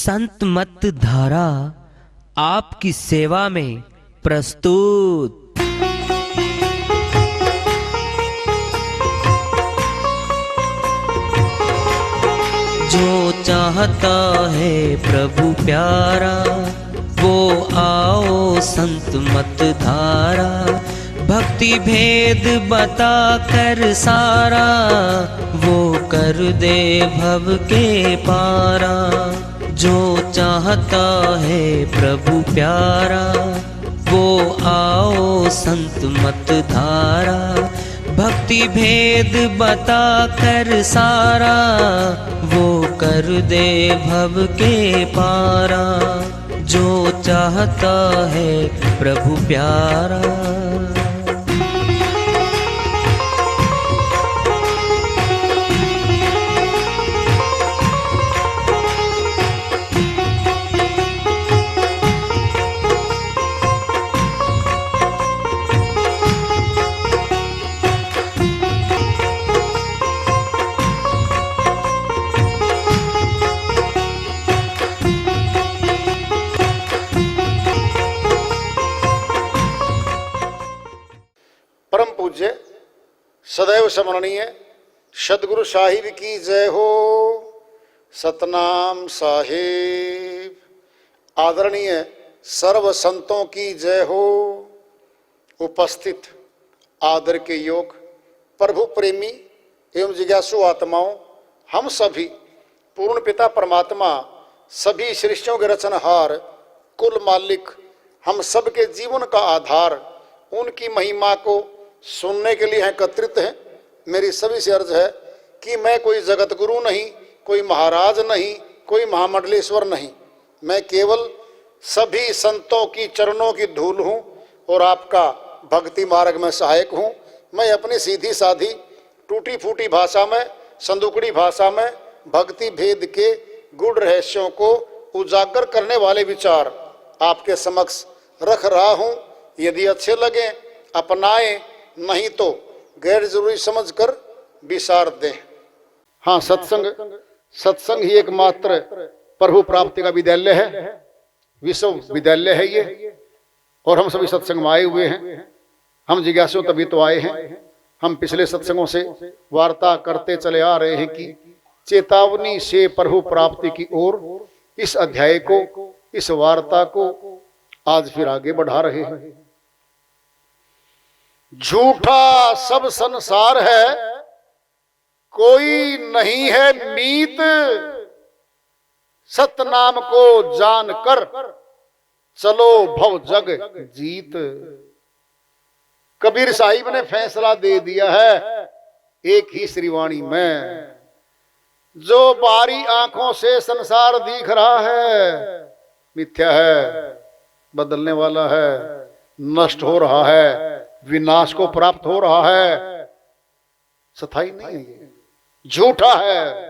संत मत धारा आपकी सेवा में प्रस्तुत। जो चाहता है प्रभु प्यारा वो आओ संत मत धारा। भक्ति भेद बता कर सारा वो कर दे भव के पारा। जो चाहता है प्रभु प्यारा वो आओ संत मत धारा। भक्ति भेद बता कर सारा वो कर दे भव के पारा। जो चाहता है प्रभु प्यारा। परम पूज्य सदैव स्मरणीय सदगुरु साहिब की जय हो। सतनाम साहिब। आदरणीय सर्व संतों की जय हो। उपस्थित आदर के योग प्रभु प्रेमी एवं जिज्ञासु आत्माओं, हम सभी पूर्ण पिता परमात्मा सभी सृष्टियों के रचनहार कुल मालिक हम सबके जीवन का आधार उनकी महिमा को सुनने के लिए एकत्रित हैं। मेरी सभी से अर्ज है कि मैं कोई जगत गुरु नहीं, कोई महाराज नहीं, कोई महामंडलेश्वर नहीं। मैं केवल सभी संतों की चरणों की धूल हूँ और आपका भक्ति मार्ग में सहायक हूँ। मैं अपनी सीधी साधी टूटी फूटी भाषा में, संदुकड़ी भाषा में भक्ति भेद के गूढ़ रहस्यों को उजागर करने वाले विचार आपके समक्ष रख रहा हूँ। यदि अच्छे लगे अपनाएं, नहीं तो गैर जरूरी समझकर विसार दें। हाँ, सत्संग ही एकमात्र प्रभु प्राप्ति का विद्यालय है, विश्व विद्यालय है ये। और हम सभी सत्संग में आए हुए हैं। हम जिज्ञासु तभी तो आए हैं। हम पिछले सत्संगों से वार्ता करते चले आ रहे हैं कि चेतावनी से प्रभु प्राप्ति की ओर इस अध्याय को, इस वार्ता को आज फिर आगे बढ़ा रहे हैं। झूठा सब संसार है, कोई नहीं है मीत। सतनाम को जान कर चलो भव जग जीत। कबीर साहिब ने फैसला दे दिया है एक ही श्रीवाणी में। जो बारी आंखों से संसार दिख रहा है मिथ्या है, बदलने वाला है, नष्ट हो रहा है, विनाश को प्राप्त हो रहा है, स्थायी नहीं है, ये झूठा है।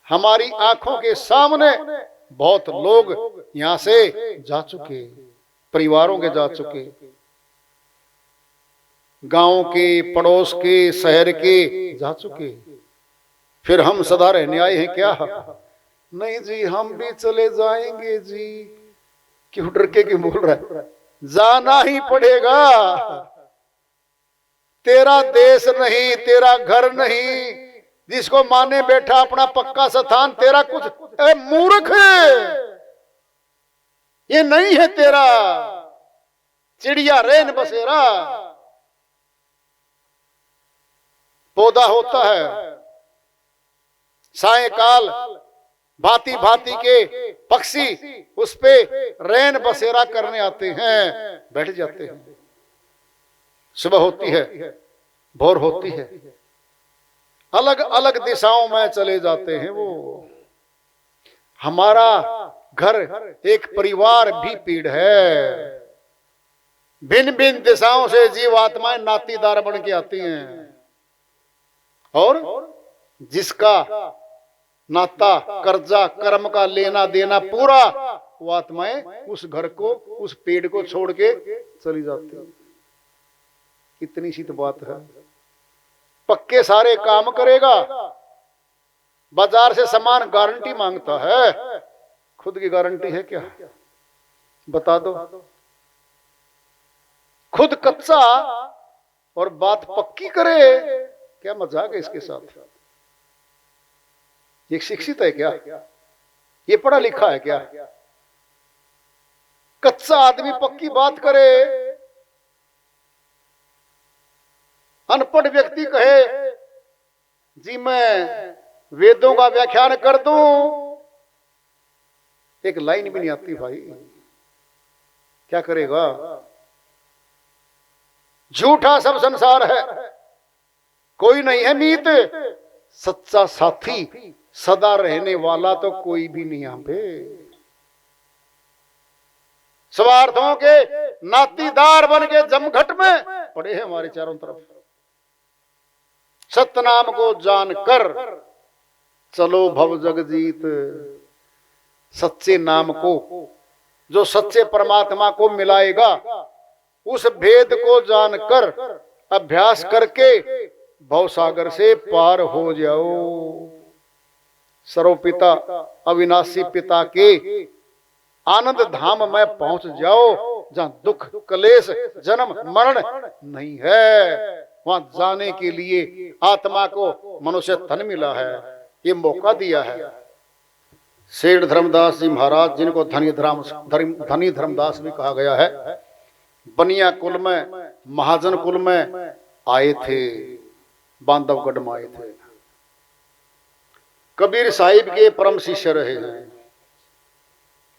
हमारी आंखों के सामने बहुत लोग यहां से जा चुके, परिवारों के जा चुके, गांव के, पड़ोस के, शहर के जा चुके। फिर हम सदा रहने आए हैं क्या? नहीं जी, हम भी चले जाएंगे जी। क्यों डर के क्यों बोल रहा है? जाना ही पड़ेगा। तेरा देश नहीं, तेरा घर नहीं, जिसको माने बैठा अपना पक्का स्थान तेरा कुछ। अरे मूर्ख, ये नहीं है तेरा। चिड़िया रेन बसेरा पौधा होता है, सायकाल भांति भांति के पक्षी उस पे रैन बसेरा करने आते हैं, बैठ जाते हैं। सुबह होती है, भोर होती है, अलग अलग दिशाओं में चले जाते हैं वो। हमारा घर एक परिवार भी पीड़ है। भिन्न भिन्न दिशाओं से जीवात्माएं नातीदार बन के आती हैं और जिसका नाता, कर्जा, कर्म का लेना देना पूरा, वो आत्माएं उस घर को, उस पेड़ को छोड़ के चली जाती है। कितनी सी तो बात है। पक्के सारे काम करेगा, बाजार से सामान गारंटी मांगता है, खुद की गारंटी है क्या? बता दो। खुद कच्चा और बात पक्की करे, क्या मजाक है इसके साथ? ये शिक्षित है क्या? ये पढ़ा लिखा है क्या? कच्चा आदमी पक्की बात करे, अनपढ़ व्यक्ति कहे जी मैं वेदों का व्याख्यान कर दूं, एक लाइन भी नहीं आती भाई, क्या करेगा? झूठा सब संसार है, कोई नहीं है मीत, सच्चा साथी सदा रहने वाला तो कोई भी नहीं यहां पे। स्वार्थों के नातीदार बन के जमघट में पड़े हैं हमारे चारों तरफ। सतनाम को जानकर चलो भव जगजीत, सच्चे नाम को जो सच्चे परमात्मा को मिलाएगा, उस भेद को जानकर अभ्यास करके भवसागर से पार हो जाओ। सर्वपिता अविनाशी पिता के आनंद धाम में पहुंच जाओ, जहां दुख कलेश जन्म मरण नहीं है। वहां जाने के लिए आत्मा को मनुष्य तन मिला है, ये मौका दिया है। सेठ धर्मदास जी महाराज, जिनको धनी धर्मदास भी कहा गया है, बनिया कुल में महाजन कुल में आए थे, बांधवगढ़ में आए थे। कबीर साहिब के परम शिष्य रहे हैं,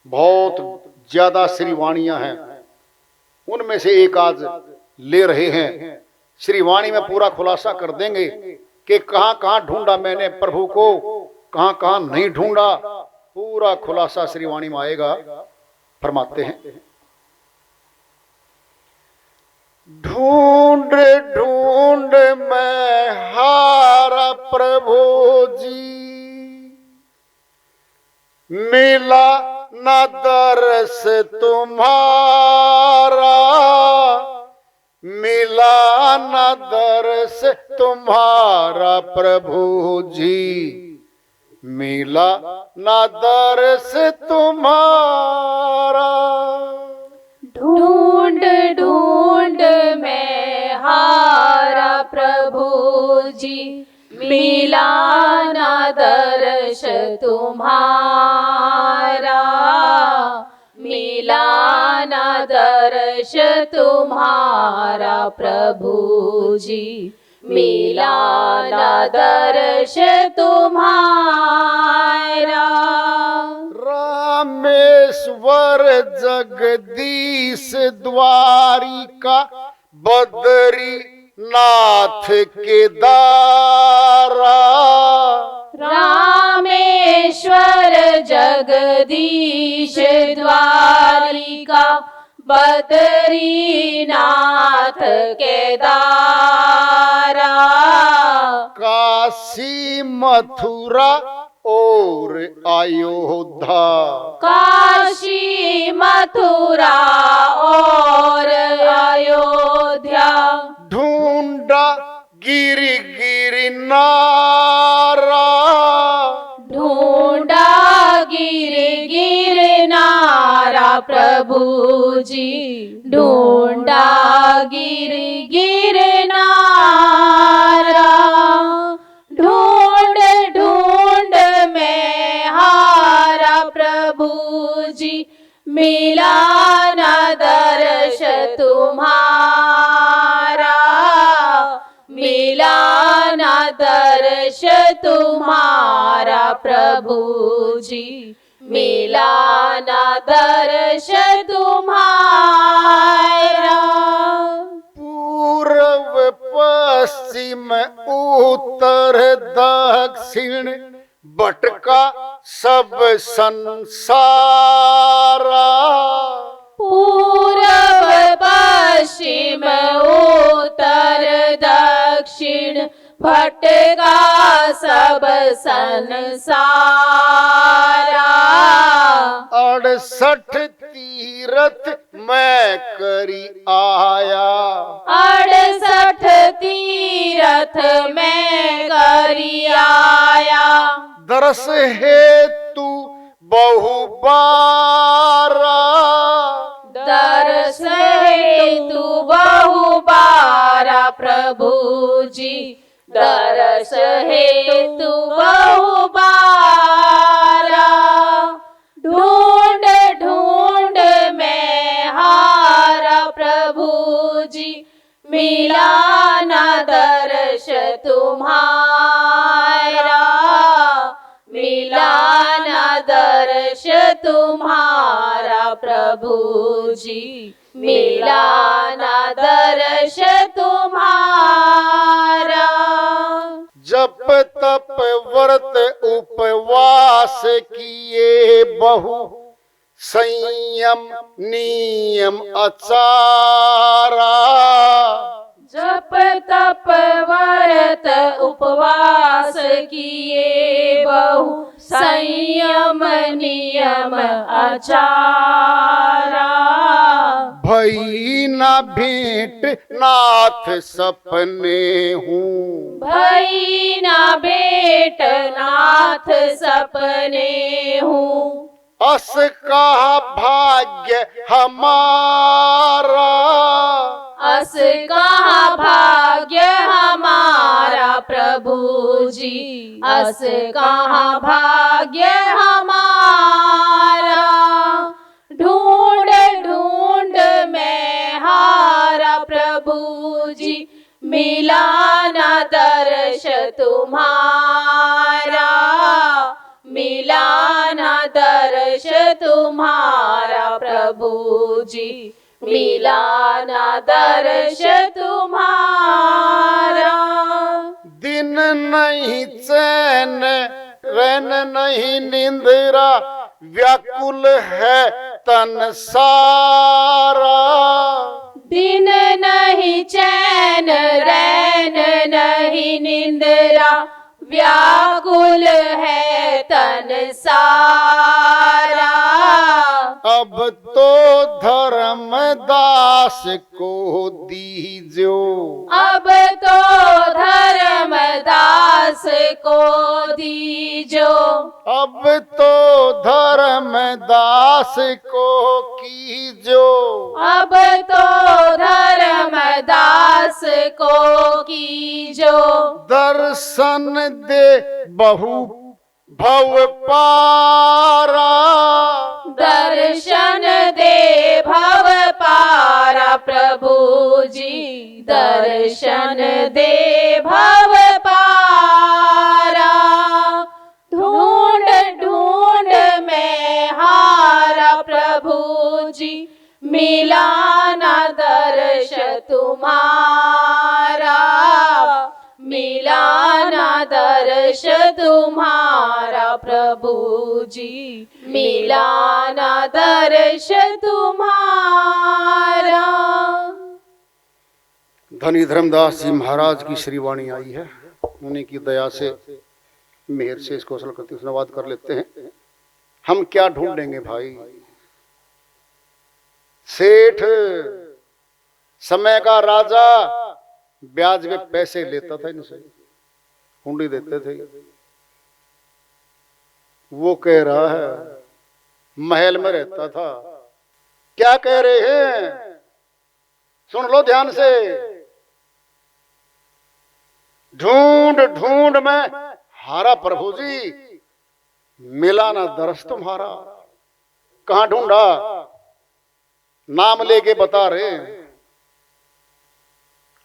बहुत ज्यादा श्रीवाणियां हैं, उनमें से एक आज ले रहे हैं। श्रीवाणी में पूरा खुलासा कर देंगे कि कहां कहां ढूंढा मैंने प्रभु को, कहां कहां नहीं ढूंढा, पूरा खुलासा श्रीवाणी में आएगा। फरमाते हैं, ढूंढ ढूंढ मैं हारा प्रभु जी, मिला न दर्श तुम्हारा, मिला न दर्श तुम्हारा प्रभु जी, मिला न दर्श तुम्हारा। ढूंढ ढूंढ मैं हारा प्रभु जी, मिला न दर्श तुम्हारा, मिला न दर्श तुम्हारा प्रभु जी, मिला न दर्श तुम्हारा। रामेश्वर जगदीश द्वारिका बद्री नाथ केदारा, रामेश्वर जगदीश द्वारिका बद्रीनाथ केदारा, काशी मथुरा और अयोध्या, काशी मथुरा और अयोध्या, ढूंढा गिरि गिरि नारा, ढूंढा गिर गिर नारा प्रभु जी, ढूंढा गिर गिर नारा। ढूंढ ढूंढ मैं हारा प्रभु जी, मिला न दर्श तुम्हारा, मिला न दर्श तुम्हारा प्रभु जी, मिला न दर्श तुम्हारा। पूर्व पश्चिम उत्तर दक्षिण भटका सब संसारा, पूर्व पश्चिम उत्तर दक्षिण भटका सब संसारा, 68 तीरथ मैं करी आया, 68 तीरथ मैं करी आया, दरस हेतु बहुबारा, दरस हेतु बहुबारा प्रभु जी, दरस हेतु बहुबारा। ढूंढ ढूंढ में हारा प्रभु जी, मिला न दर्श तुम्हारा, मिला न दर्श तुम्हारा प्रभु जी, मिला न दर्श तुम्हारा। जप तप व्रत उपवास किए बहु, संयम नियम आचारा, जप तप व्रत उपवास किए बहु, संयम नियम आचारा। भई न भेंट नाथ सपने हूँ, भई न भेंट नाथ सपने हूँ, अस कहा भाग्य हमारा, अस कहाँ भाग्य हमारा प्रभु जी, अस कहाँ भाग्य हमारा। ढूंढ ढूंढ में हारा प्रभु जी, मिला न दर्श तुम्हारा, मिला न दर्श तुम्हारा प्रभु जी, मिला न दर्श तुम्हारा। दिन नहीं चैन रैन नहीं निंद्रा, व्याकुल है तन सारा, दिन नहीं चैन रैन नहीं निंद्रा, व्याकुल है तन सारा। अब तो धर्मदास को दीजो, अब तो धर्मदास को दीजो, अब तो धर्मदास को कीजो, अब तो धर्मदास को कीजो। दर्शन दे बहु भव पारा, दर्शन दे भव पारा प्रभु जी, दर्शन दे भव पारा। ढूंढ ढूंढ में हारा प्रभु जी, मिला न दर्श तुम्हारा, मिला न दर्श तुम्हारा प्रभु जी, मिला न दर्श तुम्हारा। धनी धर्मदास जी महाराज की श्रीवाणी आई है, उन्हीं की दया से मेहर से इसको असल करते अनुवाद कर लेते हैं। हम क्या ढूंढेंगे भाई, सेठ समय का राजा ब्याज में पैसे लेता था, इनसे हुंडी देते थे। वो कह रहा है महल में रहता था। क्या कह रहे हैं, सुन लो ध्यान से। ढूंढ ढूंढ में हारा प्रभु जी, मिला ना दर्श तुम्हारा। कहां ढूंढा, नाम लेके बता रहे हैं।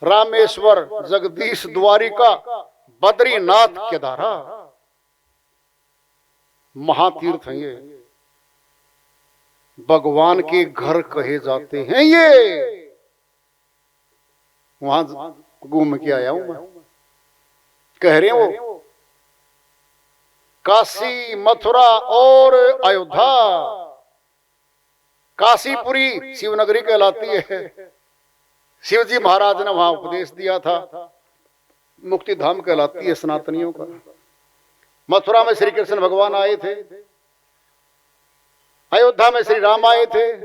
रामेश्वर, जगदीश, द्वारिका, बद्रीनाथ, केदारा, महातीर्थ हैं ये, भगवान के घर कहे जाते हैं ये। वहां घूम के आया हूं मैं। कह रहे हैं वो काशी, मथुरा और अयोध्या, काशीपुरी शिवनगरी कहलाती है। शिव जी महाराज ने वहां उपदेश दिया था। मुक्ति धाम कहलाती है सनातनियों का। मथुरा में श्री कृष्ण भगवान आए थे, अयोध्या में श्री राम आए थे।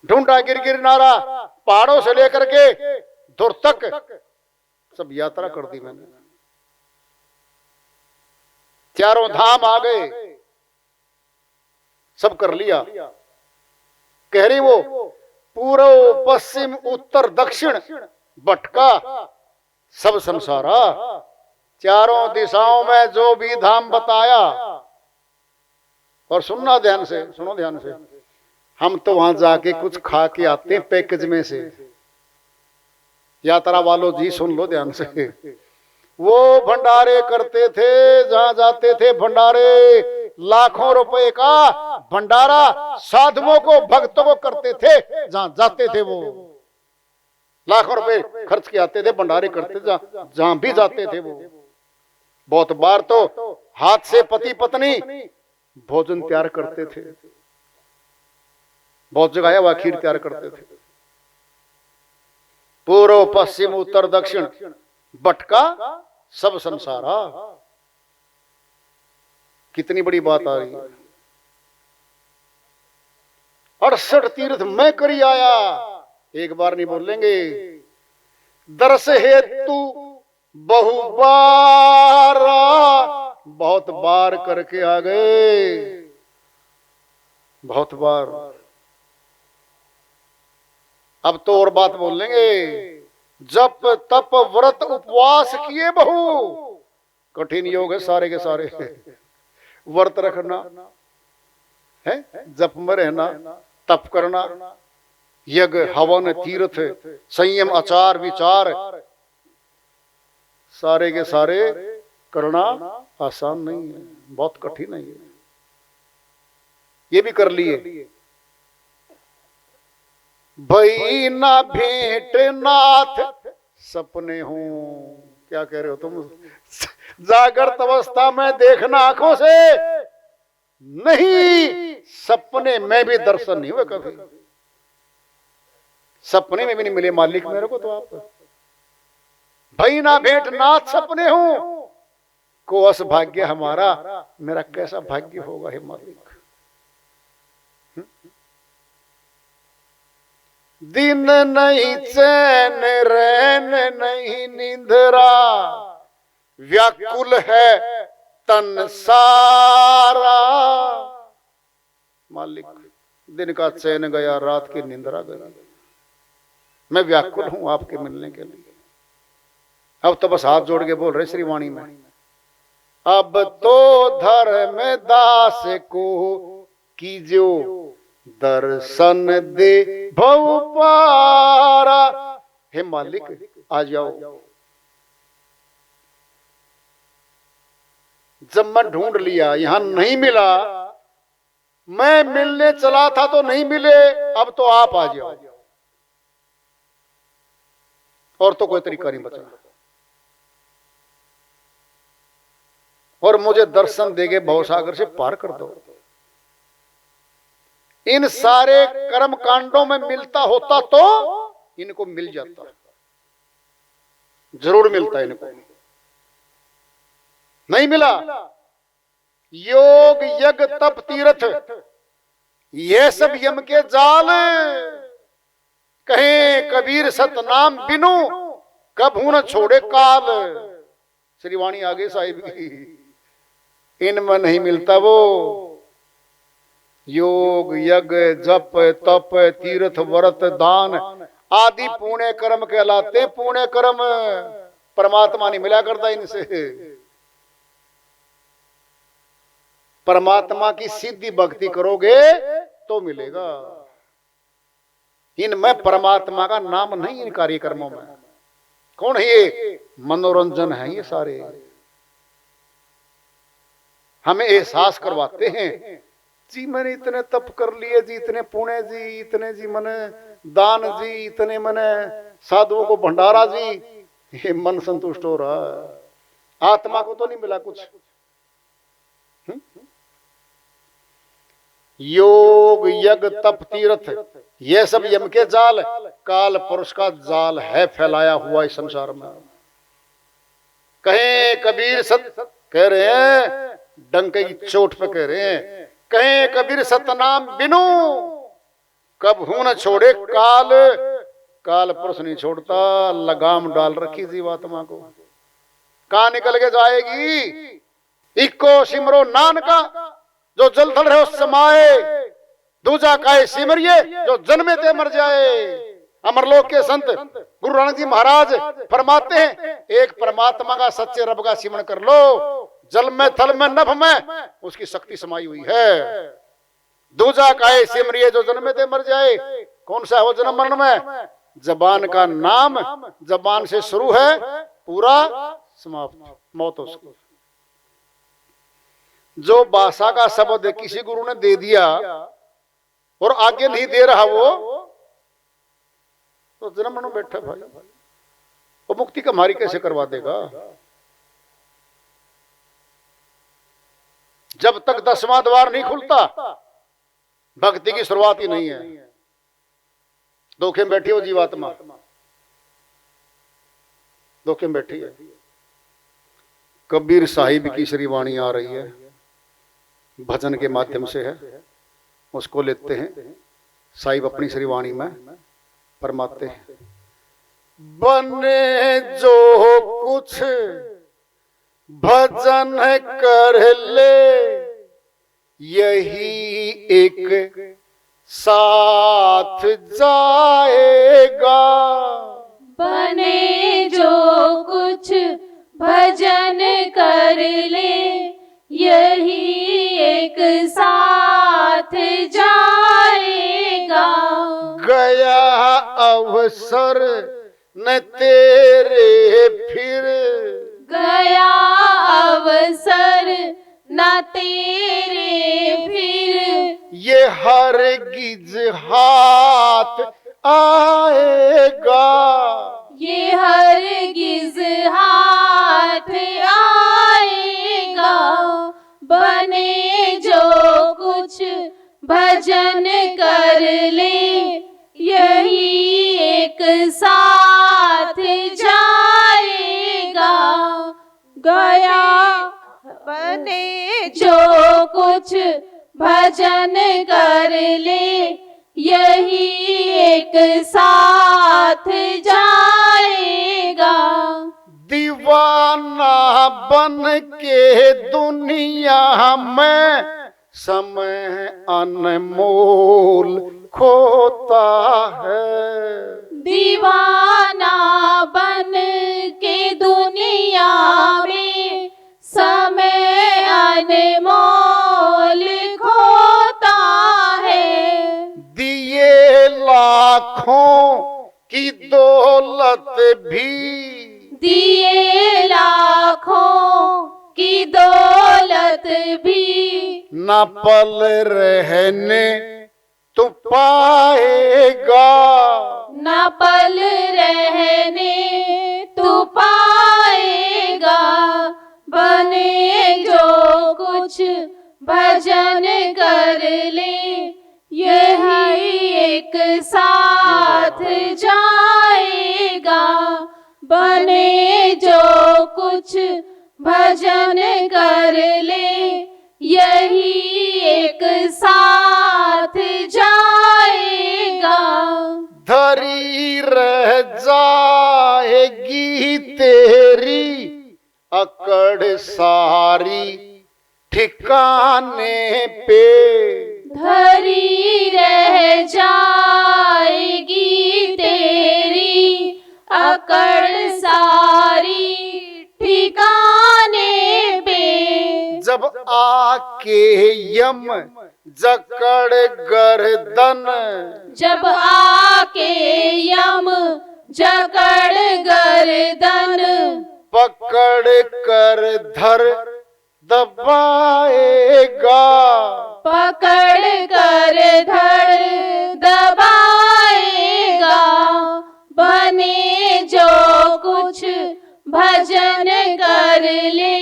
ढूंढा गिर नारा, पहाड़ों से लेकर के दूर तक सब यात्रा कर दी मैंने। चारों धाम आ गए, सब कर लिया। कह रही वो पूर्व पश्चिम उत्तर दक्षिण भटका सब संसारा। चारों दिशाओं में जो भी धाम बताया, और सुनना ध्यान से, सुनो ध्यान से, हम तो वहां जाके कुछ खा के आते हैं पैकेज में से। यात्रा वालों जी सुन लो ध्यान से, वो भंडारे करते थे, जहां जाते थे भंडारे, लाखों रुपए का भंडारा साधुओं को भक्तों को करते थे, जहां जाते थे वो लाखों रुपए खर्च के आते थे, भंडारे करते थे जहां भी जाते थे वो। बहुत बार तो हाथ से पति पत्नी भोजन तैयार करते थे, बहुत जगह वह खीर तैयार करते थे। पूर्व पश्चिम उत्तर दक्षिण भटका सब संसारा। कितनी बड़ी बात आ रही है। 68 तीर्थ मैं करी आया, एक बार नहीं बोलेंगे। दरस हेतु बहुबार, बहुत बार करके आ गए, बहुत बार। अब तो और बात बोल लेंगे। जप तप व्रत उपवास किए बहु, कठिन योग है सारे के सारे। व्रत रखना है, जप में रहना, तप करना, यज्ञ हवन तीर्थ संयम आचार विचार, सारे के सारे करना आसान नहीं है, बहुत कठिन है। ये भी कर लिए। भई ना भेंट नाथ सपने हूं, क्या कह रहे हो तुम? जागृत अवस्था में देखना आंखों से नहीं, सपने में भी दर्शन नहीं हुए कभी। सपने में भी नहीं मिले मालिक मेरे को तो आप। भई ना भेंट नाथ सपने हूं, को अस भाग्य हमारा, मेरा कैसा भाग्य होगा हे मालिक। दिन नहीं चैन रैन नहीं निंद्रा, व्याकुल है तन सारा। मालिक दिन का चैन गया, रात की निंद्रा गई, मैं व्याकुल हूं आपके मिलने के लिए। अब तो बस हाथ जोड़ के बोल रहे श्री वाणी में, अब तो धर्म दास को कीजो दर्शन दे भव पारा। हे मालिक आ जाओ। जब मैं ढूंढ लिया, यहां नहीं मिला, मैं मिलने चला था तो नहीं मिले, अब तो आप आ जाओ। और तो कोई तरीका नहीं बचा। और मुझे दर्शन देके भवसागर से पार कर दो। इन सारे कर्म कांडों में मिलता होता तो इनको मिल जाता, जरूर मिलता इनको, नहीं मिला। योग यज्ञ तप तीर्थ ये सब यम के जाल, कहें कबीर सतनाम बिनु कभू न छोड़े काल। श्रीवाणी आगे साहिब की, इनमें नहीं मिलता वो। योग यज्ञ जप तप तीर्थ व्रत दान आदि पुण्य कर्म कहलाते। पुण्य कर्म परमात्मा नहीं मिला करता इनसे। परमात्मा की सिद्धि भक्ति करोगे तो मिलेगा। इनमें परमात्मा का नाम नहीं, इन कार्यक्रमों में। कौन है ये? मनोरंजन है ये सारे। हमें एहसास करवाते हैं जी मैंने इतने तप कर लिए जी, इतने पुण्य जी, इतने जी मैंने दान जी, इतने मैंने साधुओं को भंडारा जी, ये मन संतुष्ट हो रहा है। आत्मा को तो नहीं मिला कुछ। योग यज्ञ तप तीर्थ ये सब यम के जाल, काल पुरुष का जाल है फैलाया हुआ इस संसार में। कहें कबीर सत कह रहे हैं, डंके की चोट पे कह रहे हैं, कहें कबीर सतनाम बिनु कबहू न छोड़े काल। काल पुरुष नहीं छोड़ता, लगाम डाल रखी जीवात्मा को। कहां निकल के जाएगी? इको सिमरो नानका जो जल थल रहे समाए, दूजा काहे सिमरिए जो जन्मे ते मर जाए। अमरलोक के संत गुरु नानक जी महाराज फरमाते हैं, एक परमात्मा का सच्चे रब का सिमरण कर लो, जल में थल में नभ में उसकी शक्ति समाई हुई है। दूजा काहे सिमरिए जो जन्मे ते मर जाए। कौन सा है वो जन्म मरण में? जबान का नाम, जबान से शुरू है पूरा समाप्त, मौत उसको। जो भाषा का शब्द किसी गुरु ने दे दिया और आगे नहीं दे रहा वो तो जन्म मरण बैठा भाई, वो मुक्ति का हमारी कैसे करवा देगा? जब तक 10वां द्वार नहीं खुलता भक्ति की शुरुआत ही नहीं है। धोखे में बैठी हो जीवात्मा, धोखे में बैठी है। कबीर साहिब की श्री वाणी आ रही है, भजन के माध्यम से है, उसको लेते हैं। साहिब अपनी श्री वाणी में फरमाते हैं, बने जो कुछ भजन कर ले, यही एक साथ जाएगा। बने जो कुछ भजन कर ले, यही एक साथ जाएगा। गया अवसर न तेरे फिर, गया अवसर न तेरे फिर, ये हरगिज हाथ आएगा। ये हरगिज हाथ आएगा। बने जो कुछ भजन कर ले, यही एक साथ जाएगा। गया बने जो कुछ भजन कर ले, यही एक साथ जाएगा। दीवाना बन के दुनिया में समय अनमोल खोता है। दीवाना बन के दुनिया में समय अनमोल खोता है। दिए लाखों की दौलत भी, दिए लाखों की दौलत भी, न पल रहने तू पाएगा। न पल रहने तू पाएगा। बने जो कुछ भजन कर ले, यही एक साथ जाएगा। बने जो कुछ भजन कर ले, यही एक साथ जाएगा। धरी रह जाएगी तेरी अकड़ सारी ठिकाने पे। धरी रह जाएगी तेरी अकड़ सारी ठिकाने पे। जब आके यम जकड़ गर्दन, जब आके यम जकड़ गर्दन, पकड़ कर धर दबाएगा। पकड़ कर धड़ दबाएगा। बने जो कुछ भजन कर ले,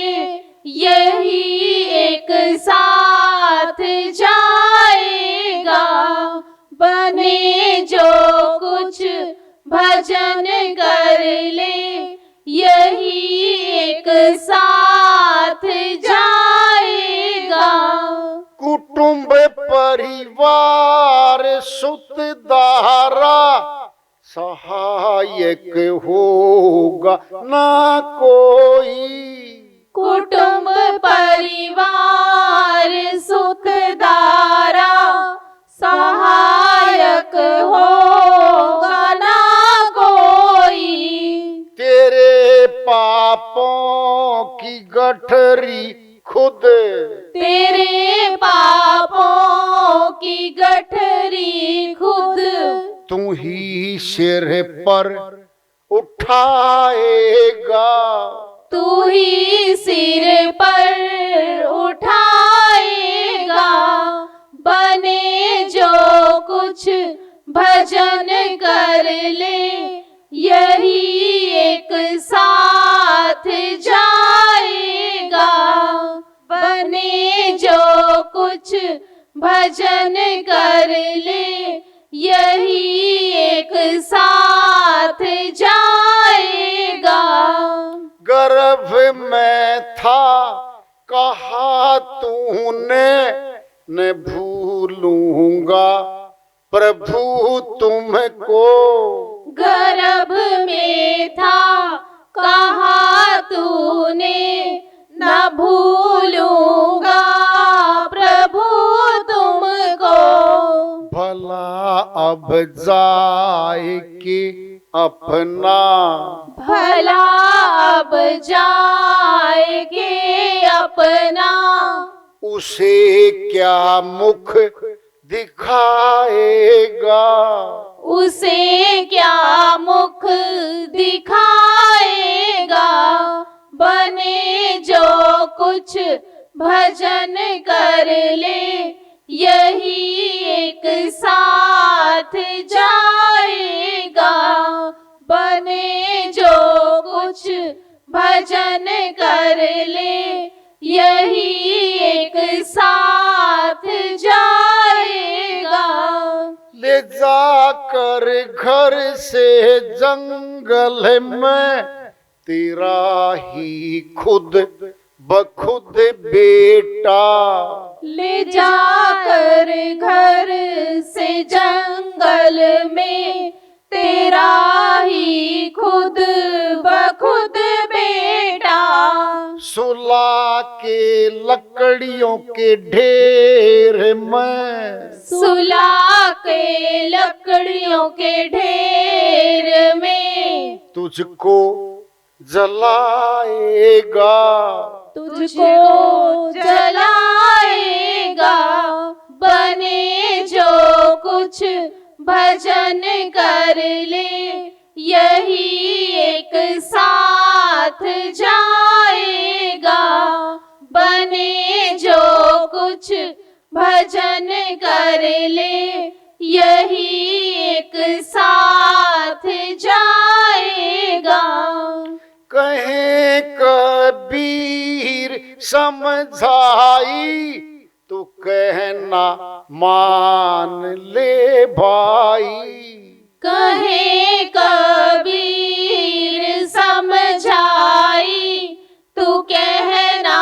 यही एक साथ जाएगा। बने जो कुछ भजन कर ले, यही एक साथ जाएगा। कुटुंब परिवार सुत दारा सहायक होगा ना कोई। कुटुंब परिवार सुखदारा सहायक होगा ना कोई। तेरे पापों की गठरी खुद, तेरे पापों की गठरी खुद तू ही सिर पर उठाएगा। तू ही सिर पर उठाएगा। बने जो कुछ भजन कर ले यही एक साथ जाएगा। बने जो कुछ भजन कर ले यही एक साथ जाएगा। गर्भ में था कहा तूने न भूलूंगा प्रभु तुमको। गर्भ में था कहा तूने न भूलूंगा प्रभु तुमको। भला अब जाए कि अपना, भला अब जाएगे अपना। उसे क्या मुख दिखाएगा। उसे क्या मुख दिखाएगा। बने जो कुछ भजन कर ले यही एक साथ जाएगा। बने जो कुछ भजन कर ले यही एक साथ जाएगा। ले जाकर घर से जंगल में तेरा ही खुद बखुद बेटा। ले जाकर घर से जंगल में तेरा ही खुद बखुद बेटा। सुला के लकड़ियों के ढेर में, सुला के लकड़ियों के ढेर में तुझको जलाएगा। तुझको जलाएगा। बने जो कुछ भजन कर ले यही एक साथ जाएगा। बने जो कुछ भजन कर ले यही एक साथ जाएगा। कहे कबीर समझाई तो कहना मान ले भाई। कहे कबीर समझाई तू कहना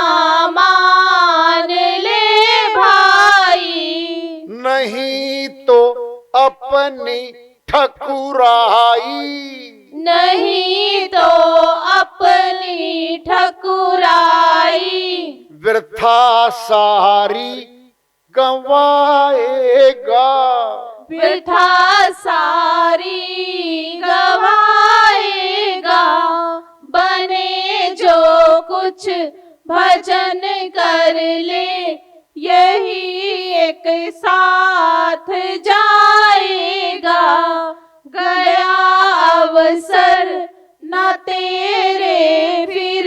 मान ले भाई। नहीं तो अपनी ठकुराई, नहीं तो अपनी ठकुराई वृथा सारी गंवाएगा। वृथा सारी गवाएगा। बने जो कुछ भजन कर ले यही एक साथ जाएगा। गया अवसर न तेरे फिर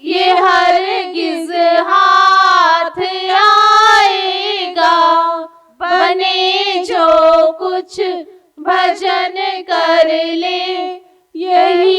ये हरगिज हाथ आएगा। बने जो कुछ भजन कर ले यही